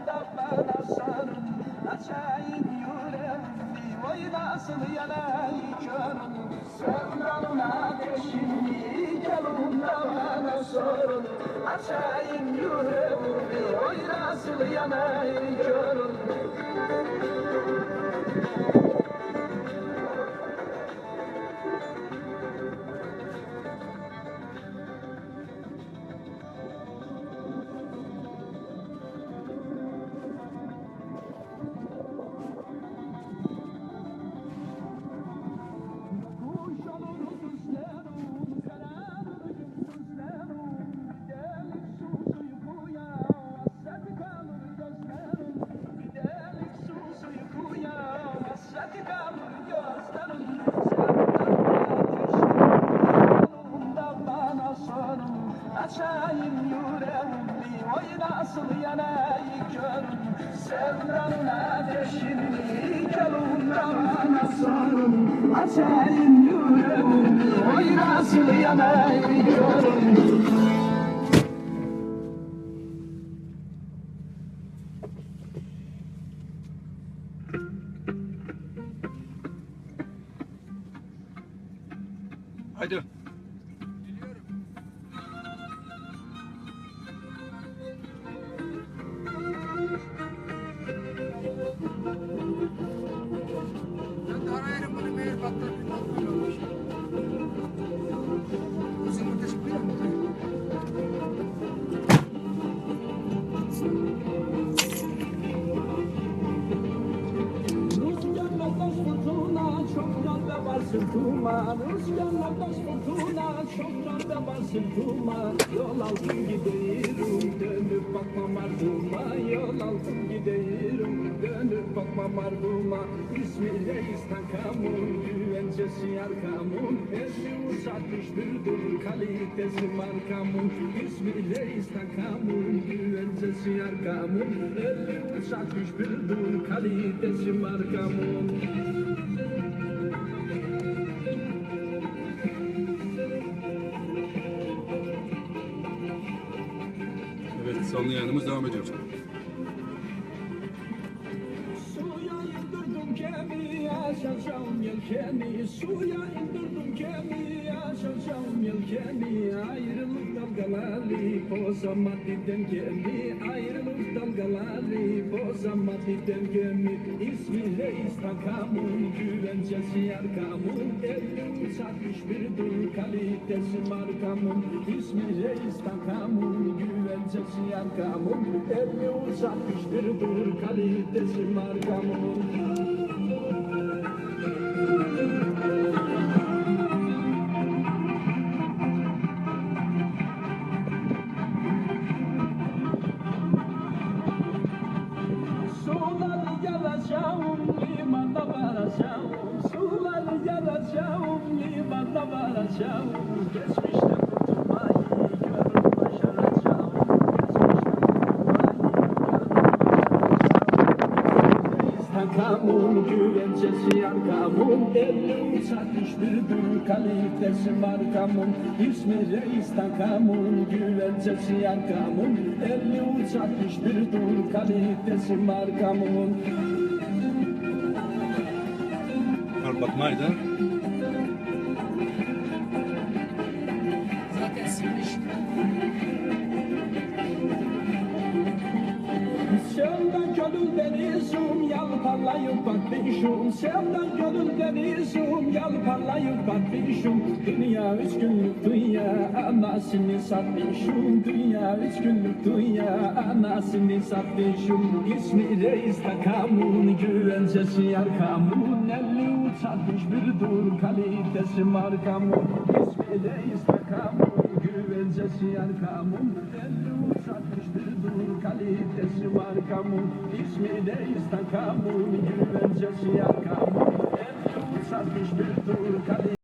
da bana sarıl, açayım yüreğimi, oy nasıl yanar körüm. Sevdanın ateşini, gelin da bana sarıl, açayım yüreğimi, oy nasıl yanar körüm. Açayım yüreğimi, oy nasıl yanar körüm. Sevdanın ateşini, gelin da bana sarıl, açayım yüreğimi, oy nasıl yanar körüm. Haydi. Ben de arayarım bunu mail patlatayım. Uzun ateş biliyor musun? Rüzgarla taş fırtına, çok yanda var sırtıma. Rüzgarla taş fırtına, çok yanda var sırtıma. Yol aldım gidiyorum, dönüp bakmam ardıma. Yol aldım gidiyorum, dönüp bakmam ardıma. İsmiyle İstankam'ın, güvencesi arkamın. Eski uzatmıştırdır, kalitesi markamın. İsmiyle İstankam'ın, güvencesi arkamın. Eski uzatmıştırdır, kalitesi markamın. Evet, canlı yayınımız devam ediyor. Suya indirdim gemiyi, açacağım yelkeni. Suya indirdim gemiyi, açacağım yelkeni. Ayrılık dalgaları bozamadı dengemi. Ayrılık dalgaları bozamadı dengemi. İsmiyle İstankam'ın, güvencesi arkamın. 53-61'dur, kalitesi markamın. İsmiyle İstankam'ın, güvencesi arkamın. 53-61'dur, kalitesi markamın. Suları yaracağım, limanda varacağım. Suları yaracağım, limanda varacağım. Geçmişte kurtulmayı görüp başaracağım. İstankam'ın, güvencesi arkamın. 53-61'dur, kalitesi markamın. İsmiyle İstankam'ın, güvencesi arkamın. 53-61'dur, kalitesi markamın. Bakmaydı. Zaten silmiş. Sevdan gönül denizim, yalparlayıp bakmışım. Sevdan gönül denizim, yalparlayıp bakmışım. Dünya üç günlük dünya, anasını satmışım. Dünya üç günlük dünya, anasını satmışım. İsmiyle İstankam'ın, güvencesi arkamın. 53-61'dur, kalitesi markamın. İsmiyle İstankam'ın, güvencesi arkamın. 53-61'dur, kalitesi markamın. İsmiyle İstankam'ın, güvencesi arkamın. 53-61'dur, kalitesi